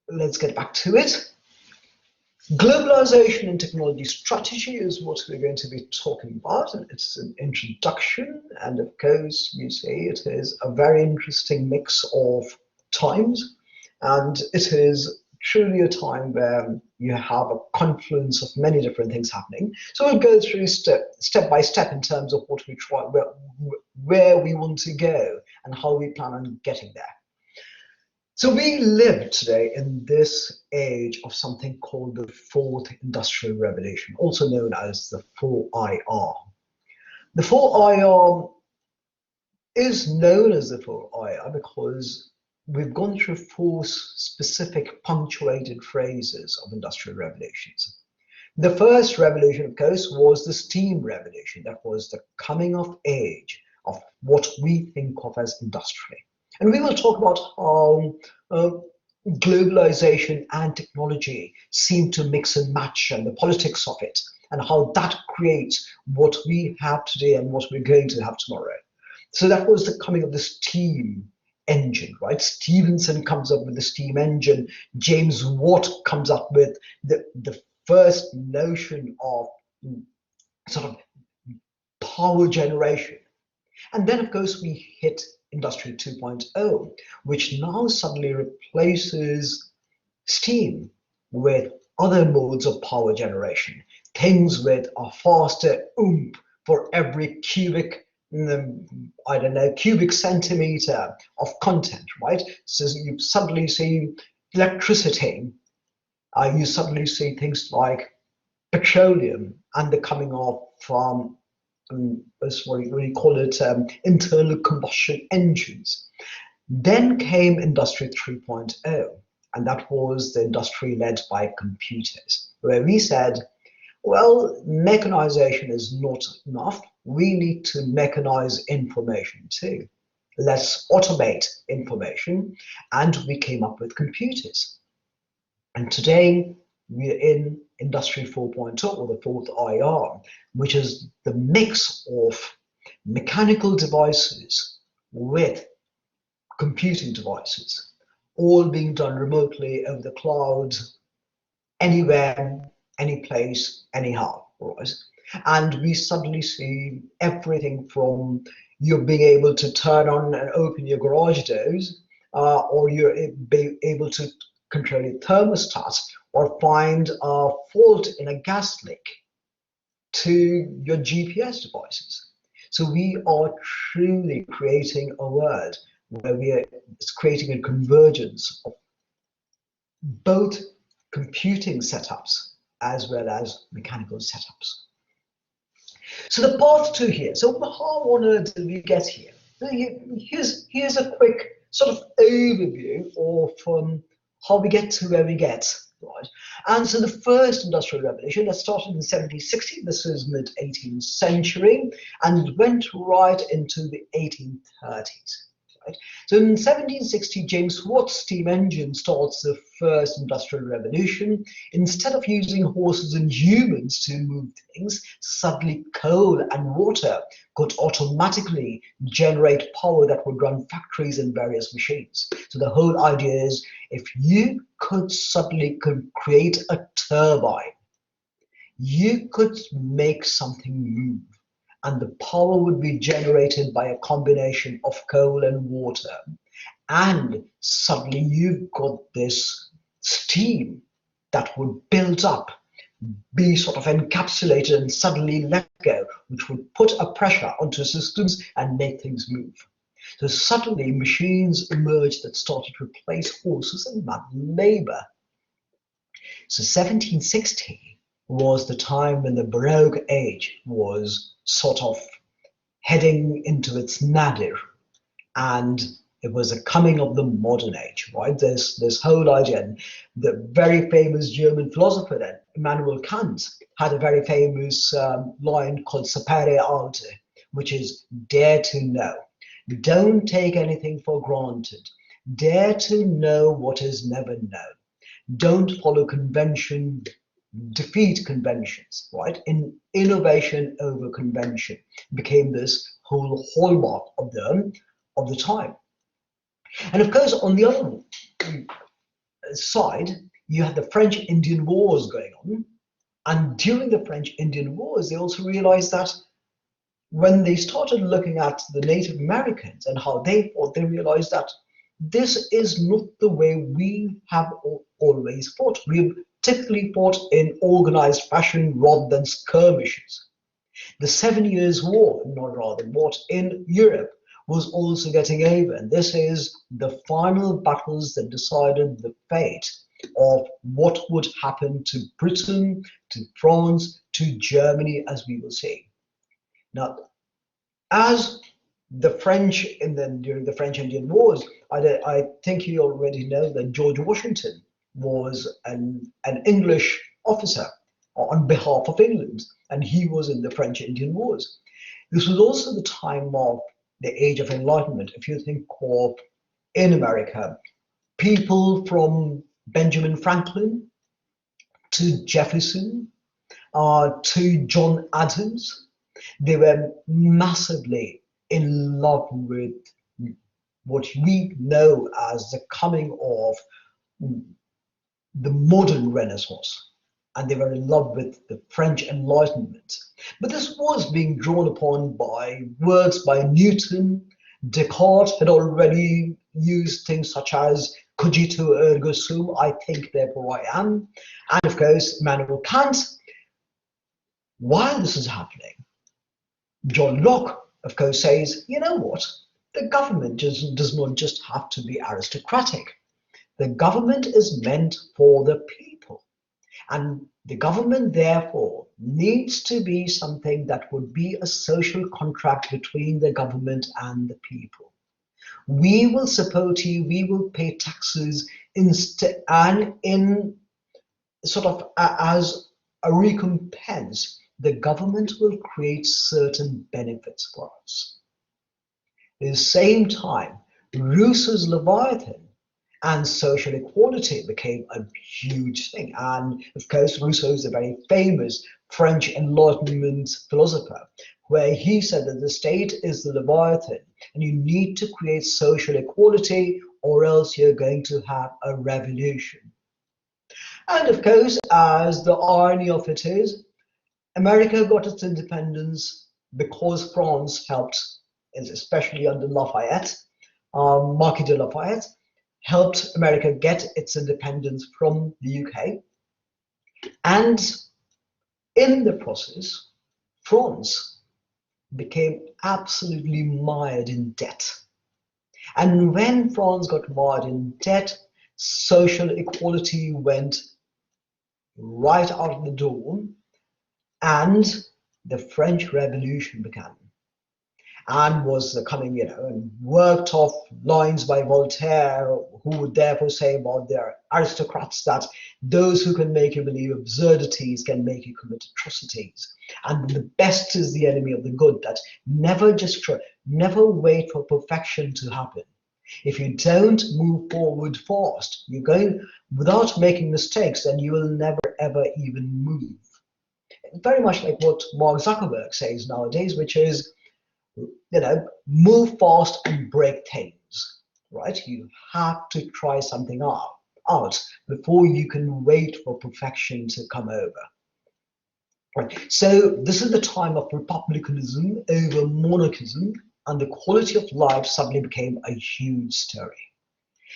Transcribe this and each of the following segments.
let's get back to it. Globalization and technology strategy is what we're going to be talking about, and it's an introduction. And of course, you see, it is a very interesting mix of times, and it is truly a time where you have a confluence of many different things happening. So we'll go through step by step in terms of what we try, where we want to go, and how we plan on getting there. So we live today in this age of something called the Fourth Industrial Revolution, also known as the 4IR. The 4IR is known as the 4IR because we've gone through four specific punctuated phases of industrial revolutions. The first revolution, of course, was the steam revolution. That was the coming of age of what we think of as industry. And we will talk about how globalization and technology seem to mix and match, and the politics of it, and how that creates what we have today and what we're going to have tomorrow. So that was the coming of the steam engine, right? Stevenson comes up with the steam engine. James Watt comes up with the first notion of sort of power generation. And then, of course, we hit Industry 2.0, which now suddenly replaces steam with other modes of power generation, things with a faster oomph for every cubic, cubic centimeter of content, right? So you suddenly see electricity, you suddenly see things like petroleum and the coming of from what you call it, internal combustion engines. Then came Industry 3.0, and that was the industry led by computers, where we said, well, mechanization is not enough. We need to mechanize information too. Let's automate information, and we came up with computers. And today, we're in Industry 4.0, or the fourth IR, which is the mix of mechanical devices with computing devices, all being done remotely over the cloud, anywhere, any place, anyhow, right? And we suddenly see everything from you being able to turn on and open your garage doors, or you're able to control your thermostat, or find a fault in a gas leak, to your GPS devices. So we are truly creating a world where we are creating a convergence of both computing setups as well as mechanical setups. So the path to here. So how on earth did we get here? Here's a quick sort of overview of how we get to where we get. Right. And so the first industrial revolution that started in 1760, this is mid-18th century, and went right into the 1830s. Right. So in 1760, James Watt's steam engine starts the first industrial revolution. Instead of using horses and humans to move things, suddenly coal and water could automatically generate power that would run factories and various machines. So the whole idea is, if you could suddenly create a turbine, you could make something move, and the power would be generated by a combination of coal and water. And suddenly you've got this steam that would build up, be sort of encapsulated, and suddenly let go, which would put a pressure onto systems and make things move. So suddenly machines emerged that started to replace horses and manual labor. So 1760 was the time when the Baroque age was sort of heading into its nadir, and it was a coming of the modern age, right? This whole idea, and the very famous German philosopher then, Immanuel Kant, had a very famous line called sapere aude, which is dare to know. Don't take anything for granted. Dare to know what is never known. Don't follow convention, defeat conventions, right? Innovation over convention became this whole hallmark of the time. And of course, on the other side, you had the French Indian Wars going on. And during the French Indian Wars, they also realized that when they started looking at the Native Americans and how they fought, they realized that this is not the way we have always fought. We've typically fought in organized fashion rather than skirmishes. The 7 Years' War, not rather, what in Europe was also getting over. And this is the final battles that decided the fate of what would happen to Britain, to France, to Germany, as we will see. Now, as the French during the French Indian Wars, I think you already know that George Washington was an English officer on behalf of England, and he was in the French Indian Wars. This was also the time of the Age of Enlightenment. If you think of in America, people from Benjamin Franklin to Jefferson to John Adams, they were massively in love with what we know as the coming of the modern Renaissance. And they were in love with the French Enlightenment. But this was being drawn upon by works by Newton. Descartes had already used things such as cogito ergo sum, I think, therefore I am. And of course, Immanuel Kant. While this is happening, John Locke, of course, says, you know what? The government does not just have to be aristocratic. The government is meant for the people. And the government, therefore, needs to be something that would be a social contract between the government and the people. We will support you, we will pay taxes and in sort of as a recompense, the government will create certain benefits for us. At the same time, Rousseau's Leviathan and social equality became a huge thing. And of course, Rousseau is a very famous French Enlightenment philosopher, where he said that the state is the Leviathan and you need to create social equality or else you're going to have a revolution. And of course, as the irony of it is, America got its independence because France helped, especially under Lafayette, Marquis de Lafayette, helped America get its independence from the UK. And in the process, France became absolutely mired in debt. And when France got mired in debt, social equality went right out of the door, and the French Revolution began. And was coming, and worked off lines by Voltaire, who would therefore say about their aristocrats that those who can make you believe absurdities can make you commit atrocities. And the best is the enemy of the good, that never wait for perfection to happen. If you don't move forward fast, you're going without making mistakes, then you will never ever even move. Very much like what Mark Zuckerberg says nowadays, which is, move fast and break things, right? You have to try something out before you can wait for perfection to come over. Right. So this is the time of republicanism over monarchism, and the quality of life suddenly became a huge story.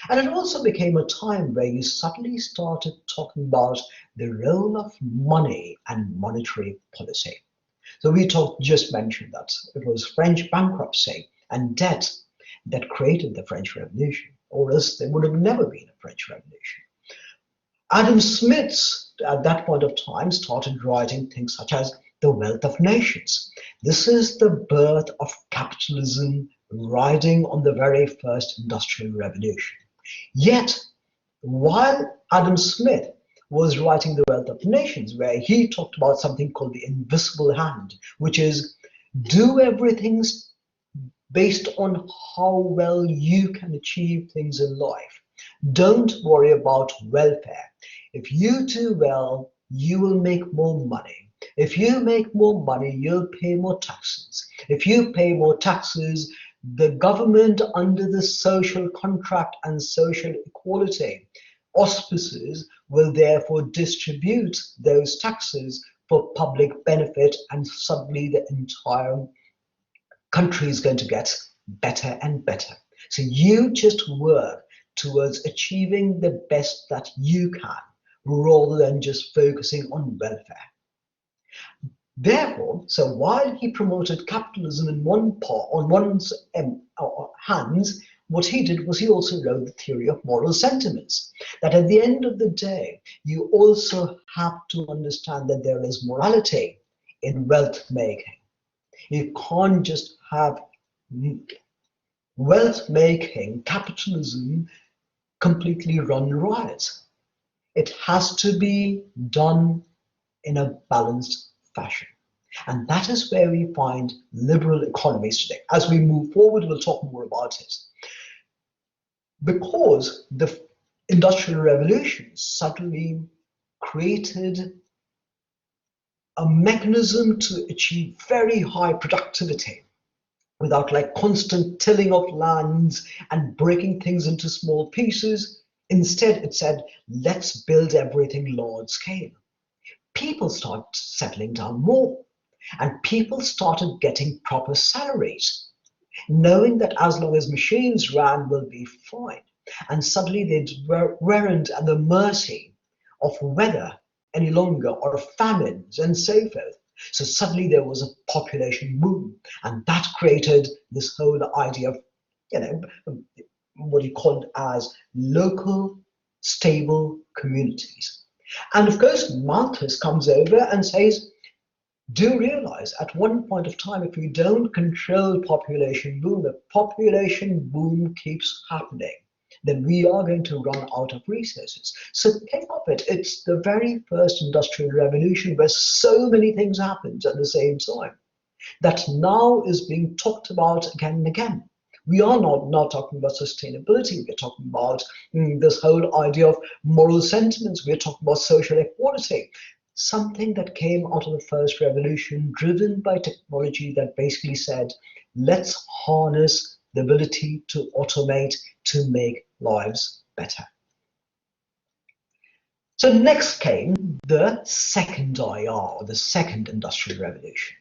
And it also became a time where you suddenly started talking about the role of money and monetary policy. So we just mentioned that it was French bankruptcy and debt that created the French Revolution, or else there would have never been a French Revolution. Adam Smith, at that point of time, started writing things such as The Wealth of Nations. This is the birth of capitalism riding on the very first industrial revolution. Yet, while Adam Smith was writing The Wealth of Nations, where he talked about something called the invisible hand, which is do everything based on how well you can achieve things in life. Don't worry about welfare. If you do well, you will make more money. If you make more money, you'll pay more taxes. If you pay more taxes, the government, under the social contract and social equality, auspices will therefore distribute those taxes for public benefit, and suddenly the entire country is going to get better and better. So you just work towards achieving the best that you can rather than just focusing on welfare. Therefore, so while he promoted capitalism in one part, on one's hands, what he did was he also wrote the theory of moral sentiments. That at the end of the day, you also have to understand that there is morality in wealth making. You can't just have wealth making, capitalism completely run riot. It has to be done in a balanced fashion. And that is where we find liberal economies today. As we move forward, we'll talk more about it. Because the Industrial Revolution suddenly created a mechanism to achieve very high productivity without like constant tilling of lands and breaking things into small pieces. Instead, it said, let's build everything large scale. People started settling down more, and people started getting proper salaries, knowing that as long as machines ran, we'll be fine. And suddenly they weren't at the mercy of weather any longer, or famines and so forth. So suddenly there was a population boom, and that created this whole idea of, what you called as local stable communities. And of course, Malthus comes over and says, do realize at one point of time, if we don't control population boom, the population boom keeps happening, then we are going to run out of resources. So think of it, it's the very first industrial revolution where so many things happened at the same time that now is being talked about again and again. We are not talking about sustainability. We're talking about this whole idea of moral sentiments. We're talking about social equality. Something that came out of the first revolution, driven by technology, that basically said, let's harness the ability to automate to make lives better. So next came the second IR, the second industrial revolution.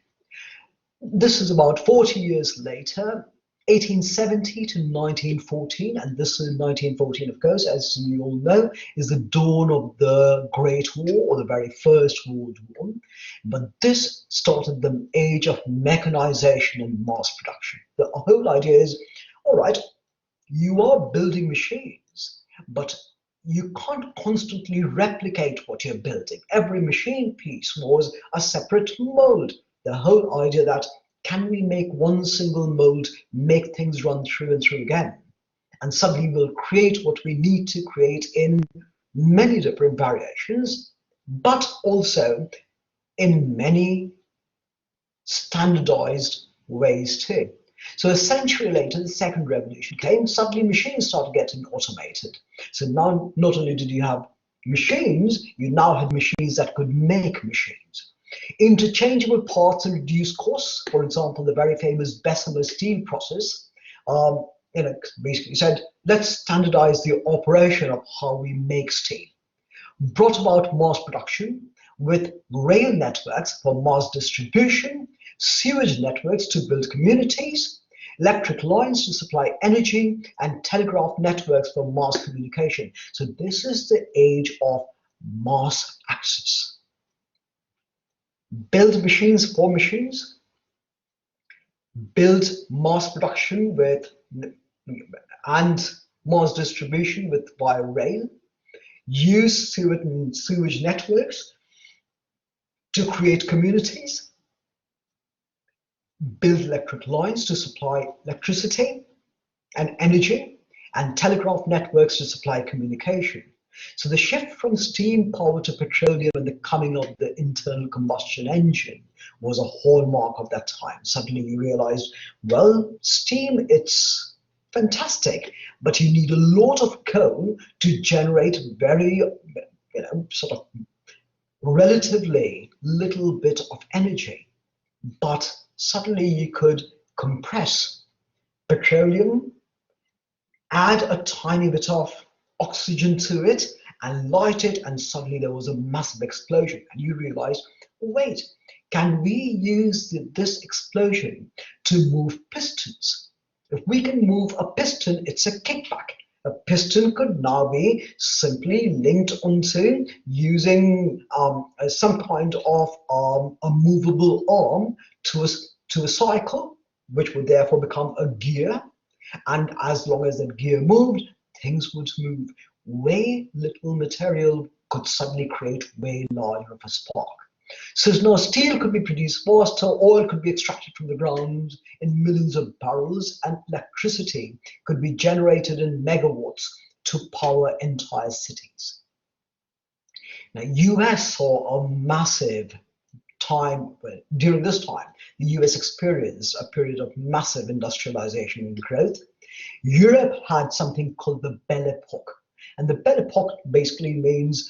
This is about 40 years later, 1870 to 1914, and this is 1914, of course, as you all know, is the dawn of the Great War, or the very first World War. But this started the age of mechanization and mass production. The whole idea is, all right, you are building machines, but you can't constantly replicate what you're building. Every machine piece was a separate mold. The whole idea that, can we make one single mold, make things run through and through again? And suddenly we'll create what we need to create in many different variations, but also in many standardized ways too. So a century later, the second revolution came, suddenly machines started getting automated. So now not only did you have machines, you now had machines that could make machines. Interchangeable parts and reduced costs, for example, the very famous Bessemer steel process, basically said, let's standardize the operation of how we make steel. Brought about mass production with rail networks for mass distribution, sewage networks to build communities, electric lines to supply energy, and telegraph networks for mass communication. So this is the age of mass access. Build machines for machines, build mass production with and mass distribution with via rail, use sewage networks to create communities, build electric lines to supply electricity and energy, and telegraph networks to supply communication. So the shift from steam power to petroleum and the coming of the internal combustion engine was a hallmark of that time. Suddenly we realized, well, steam, it's fantastic, but you need a lot of coal to generate very, sort of relatively little bit of energy. But suddenly you could compress petroleum, add a tiny bit of oxygen to it and light it, and suddenly there was a massive explosion. And you realize, wait, can we use this explosion to move pistons? If we can move a piston, it's a kickback. A piston could now be simply linked onto using some kind of a movable arm to a cycle, which would therefore become a gear. And as long as that gear moved, things would move. Way little material could suddenly create way larger of a spark. So now steel could be produced faster, oil could be extracted from the ground in millions of barrels, and electricity could be generated in megawatts to power entire cities. Now, US saw a massive time, during this time, the US experienced a period of massive industrialization and growth. Europe had something called the Belle Epoque. And the Belle Epoque basically means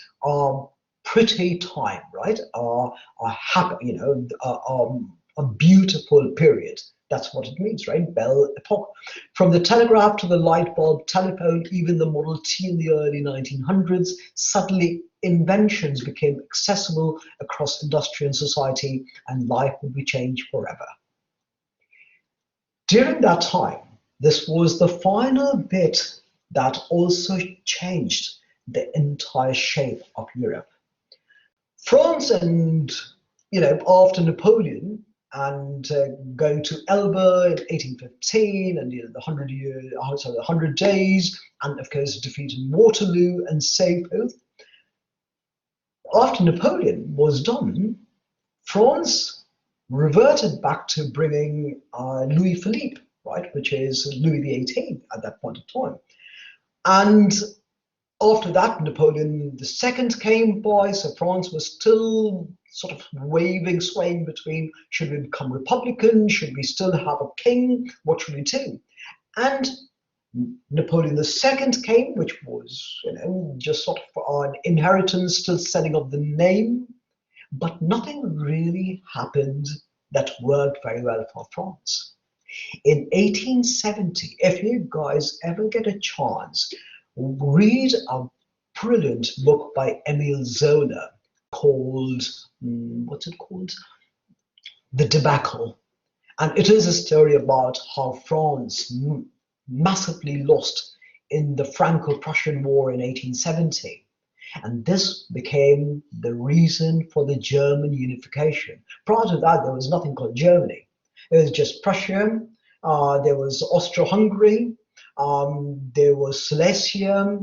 pretty time, right? A happy, a beautiful period. That's what it means, right? Belle Epoque. From the telegraph to the light bulb, telephone, even the Model T in the early 1900s, suddenly inventions became accessible across industry and society, and life would be changed forever. During that time, this was the final bit that also changed the entire shape of Europe. France and, after Napoleon and going to Elba in 1815 and the 100 days, and of course defeat in Waterloo and so forth. After Napoleon was done, France reverted back to bringing Louis Philippe, right, which is Louis XVIII at that point of time. And after that, Napoleon II came by, so France was still sort of swaying between, should we become Republican, should we still have a king, what should we do? And Napoleon II came, which was, just sort of an inheritance, still setting up the name, but nothing really happened that worked very well for France. In 1870, if you guys ever get a chance, read a brilliant book by Emile Zola called, what's it called? The Debacle. And it is a story about how France massively lost in the Franco-Prussian War in 1870. And this became the reason for the German unification. Prior to that, there was nothing called Germany. It was just Prussia, there was Austro-Hungary, there was Silesia,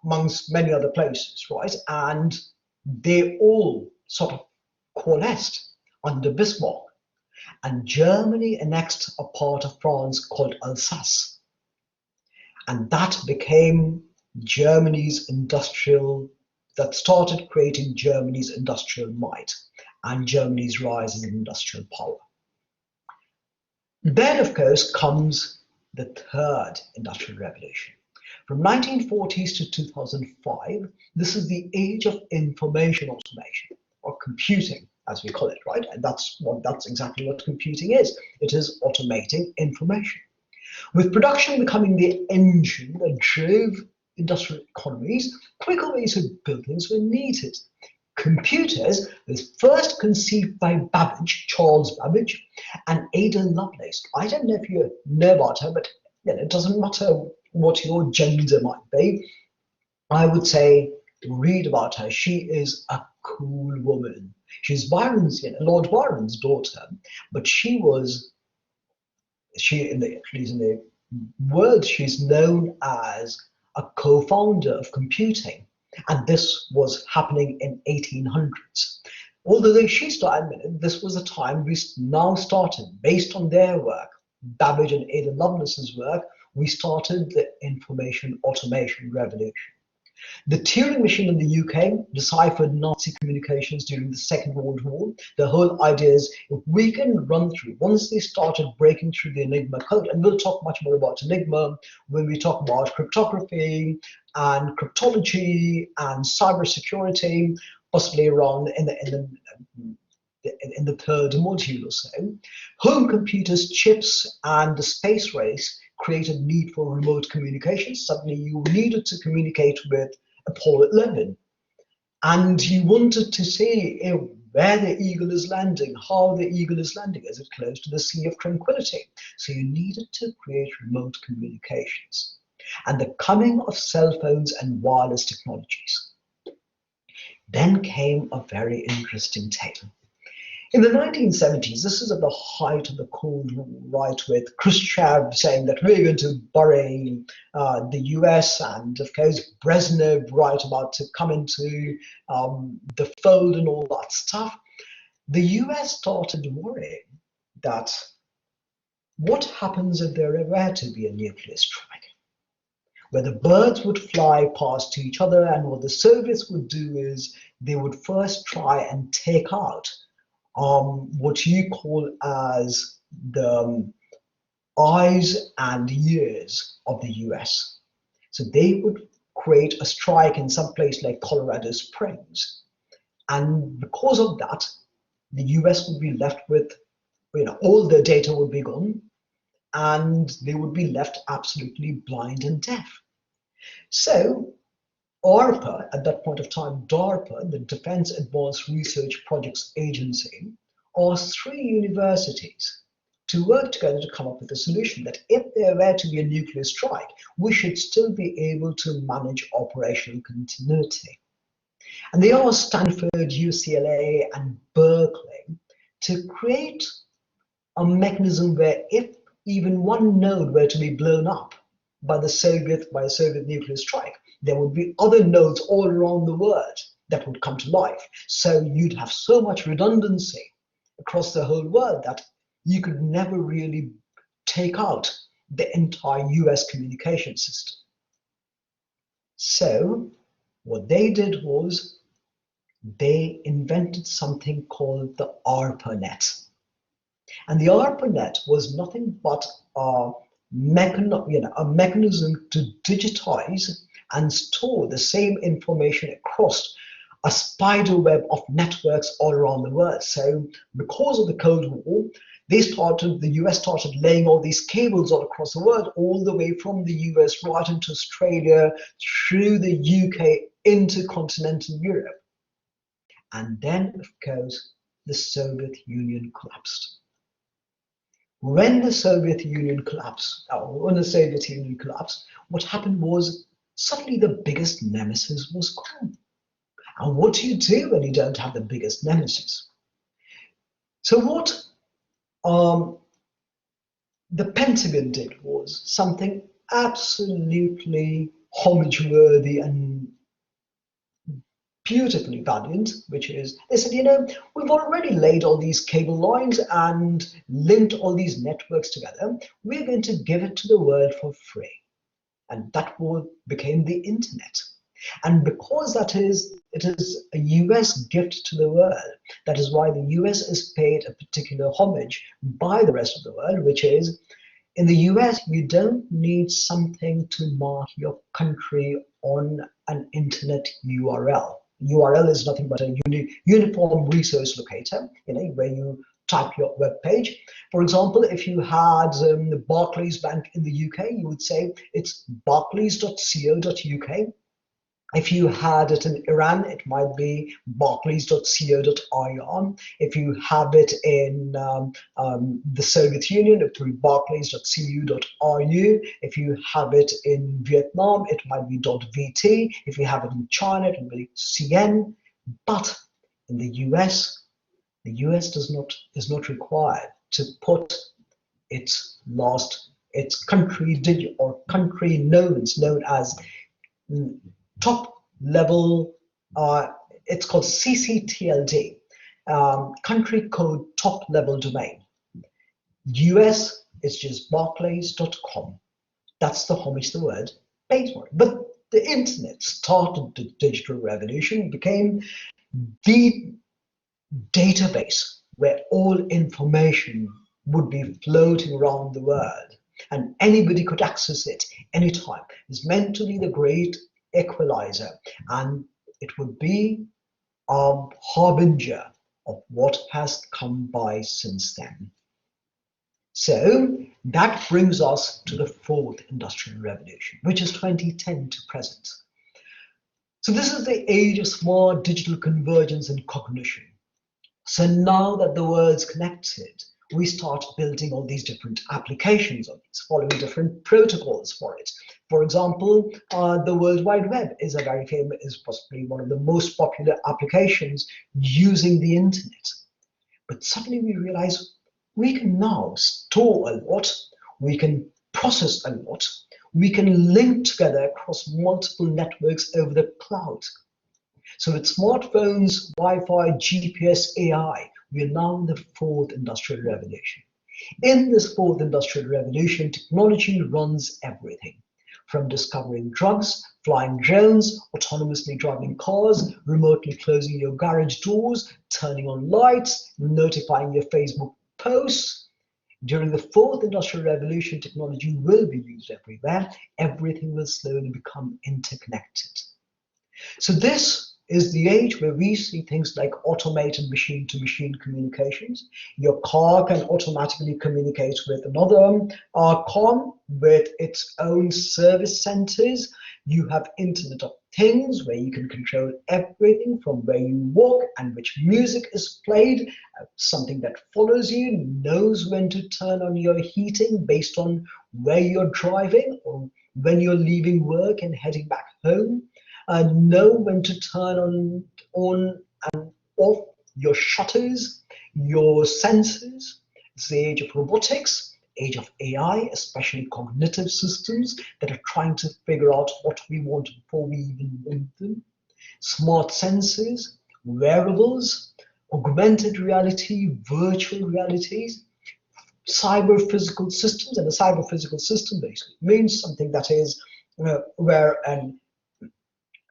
amongst many other places, right? And they all sort of coalesced under Bismarck. And Germany annexed a part of France called Alsace. And that became that started creating Germany's industrial might and Germany's rise as an industrial power. Then, of course, comes the third industrial revolution. From 1940s to 2005, this is the age of information automation, or computing, as we call it, right? And that's exactly what computing is. It is automating information. With production becoming the engine that drove industrial economies, quicker ways of buildings were needed. Computers was first conceived by Charles Babbage, and Ada Lovelace. I don't know if you know about her, but it doesn't matter what your gender might be. I would say read about her. She is a cool woman. She's Lord Byron's daughter, but in the world, she's known as a co-founder of computing. And this was happening in 1800s. Although she started, this was a time we now started, based on their work, Babbage and Ada Lovelace's work, we started the information automation revolution. The Turing machine in the UK deciphered Nazi communications during the Second World War. The whole idea is if we can run through, once they started breaking through the Enigma code, and we'll talk much more about Enigma when we talk about cryptography and cryptology and cybersecurity, possibly around in the third module or so. Home computers, chips, and the space race created need for remote communication. Suddenly you needed to communicate with Apollo 11. And you wanted to see where the eagle is landing, how the eagle is landing. Is it close to the Sea of Tranquility? So you needed to create remote communications. And the coming of cell phones and wireless technologies. Then came a very interesting tale. In the 1970s, this is at the height of the Cold War, right, with Khrushchev saying that we're going to bury the US, and of course Brezhnev, right, about to come into the fold and all that stuff. The US started worrying that what happens if there were to be a nuclear strike, where the birds would fly past each other, and what the Soviets would do is they would first try and take out what you call as the eyes and ears of the US. So they would create a strike in some place like Colorado Springs. And because of that, the US would be left with, all their data would be gone, and they would be left absolutely blind and deaf. So ARPA, at that point of time, DARPA, the Defense Advanced Research Projects Agency, asked 3 universities to work together to come up with a solution that if there were to be a nuclear strike, we should still be able to manage operational continuity. And they asked Stanford, UCLA, and Berkeley to create a mechanism where if even one node were to be blown up by a Soviet nuclear strike, there would be other nodes all around the world that would come to life. So you'd have so much redundancy across the whole world that you could never really take out the entire US communication system. So what they did was they invented something called the ARPANET. And the ARPANET was nothing but a mechanism to digitize and store the same information across a spider web of networks all around the world. So because of the Cold War, the US started laying all these cables all across the world, all the way from the US right into Australia, through the UK, into continental Europe. And then, of course, the Soviet Union collapsed. When the Soviet Union collapsed, what happened was suddenly the biggest nemesis was gone. And what do you do when you don't have the biggest nemesis? So what the Pentagon did was something absolutely homage-worthy and beautifully valiant, which is they said, we've already laid all these cable lines and linked all these networks together. We're going to give it to the world for free. And that became the internet. And because it is a US gift to the world, that is why the US is paid a particular homage by the rest of the world, which is, in the US, you don't need something to mark your country on an internet URL. URL is nothing but a uniform resource locator, where you type your web page. For example, if you had the Barclays Bank in the UK, you would say it's barclays.co.uk. If you had it in Iran, it might be barclays.co.ir. If you have it in the Soviet Union, it would be barclays.cu.ru. If you have it in Vietnam, it might be .vt. If you have it in China, it will be CN. But in the US is not required to put its country digit or country nodes known as top level, it's called CCTLD, country code top level domain. US is just barclays.com. That's the homage the world pays for. But the internet started the digital revolution, became the database where all information would be floating around the world and anybody could access it anytime. It's meant to be the great equalizer, and it would be a harbinger of what has come by since then. So that brings us to the fourth industrial revolution, which is 2010 to present. So this is the age of smart digital convergence and cognition. So now that the world's connected, we start building all these different applications of these, following different protocols for it. For example, the World Wide Web is is possibly one of the most popular applications using the internet. But suddenly we realize we can now store a lot, we can process a lot, we can link together across multiple networks over the cloud. So with smartphones, Wi-Fi, GPS, AI, we are now in the fourth industrial revolution. In this fourth industrial revolution, technology runs everything, from discovering drugs, flying drones, autonomously driving cars, remotely closing your garage doors, turning on lights, notifying your Facebook posts. During the fourth industrial revolution, technology will be used everywhere. Everything will slowly become interconnected. So this is the age where we see things like automated machine-to-machine communications. Your car can automatically communicate with another car with its own service centers. You have Internet of Things where you can control everything from where you walk and which music is played. Something that follows you, knows when to turn on your heating based on where you're driving or when you're leaving work and heading back home. Know when to turn on and off your shutters, your sensors. It's the age of robotics, age of AI, especially cognitive systems that are trying to figure out what we want before we even want them. Smart sensors, wearables, augmented reality, virtual realities, cyber physical systems. And a cyber physical system basically means something that is where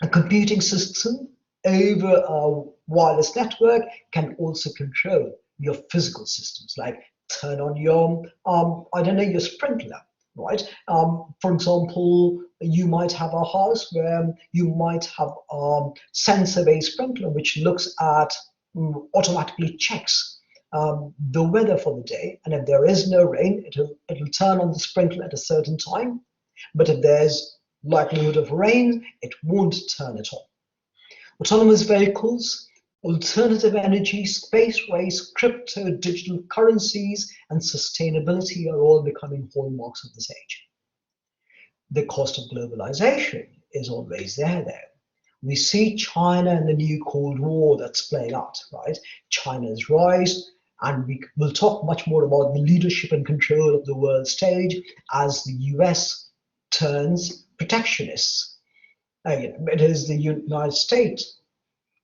a computing system over a wireless network can also control your physical systems, like turn on your, I don't know, your sprinkler, right? For example, you might have a house where you might have a sensor-based sprinkler which looks at, automatically checks the weather for the day, and if there is no rain, it'll turn on the sprinkler at a certain time. But if there's likelihood of rain, it won't turn it on. Autonomous vehicles, alternative energy, space race, crypto, digital currencies, and sustainability are all becoming hallmarks of this age. The cost of globalization is always there. We see China and the new Cold War that's playing out, right? China's rise, and we will talk much more about the leadership and control of the world stage as the US turns protectionists. It is the United States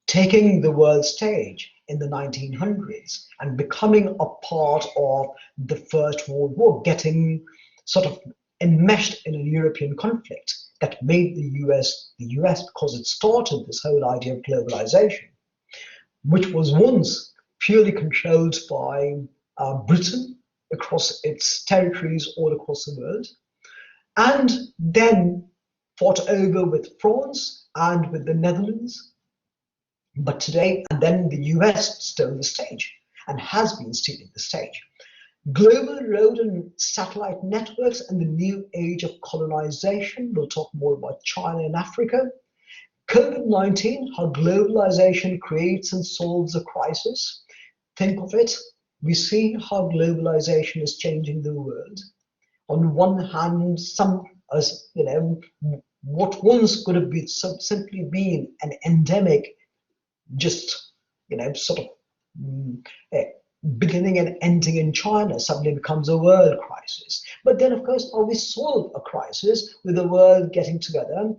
taking the world stage in the 1900s and becoming a part of the First World War, getting sort of enmeshed in a European conflict that made the US because it started this whole idea of globalization, which was once purely controlled by Britain across its territories all across the world, and then fought over with France and with the Netherlands. But today, and then the US stole the stage and has been stealing the stage. Global road and satellite networks and the new age of colonization. We'll talk more about China and Africa. COVID-19, how globalization creates and solves a crisis. Think of it. We see how globalization is changing the world. On one hand, what once could have been simply been an endemic, just sort of beginning and ending in China, suddenly becomes a world crisis. But then, of course, how we solve a crisis with the world getting together,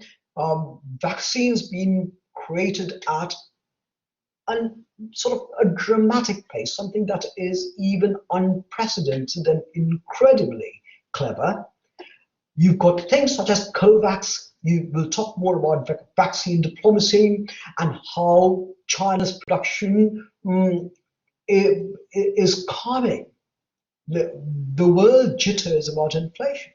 vaccines being created at sort of a dramatic pace, something that is even unprecedented and incredibly clever. You've got things such as COVAX. You will talk more about vaccine diplomacy and how China's production is calming the world jitters about inflation.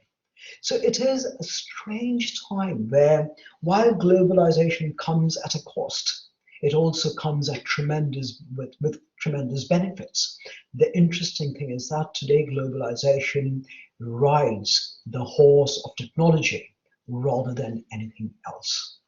So it is a strange time where, while globalization comes at a cost, it also comes at with tremendous benefits. The interesting thing is that today globalization rides the horse of technology rather than anything else.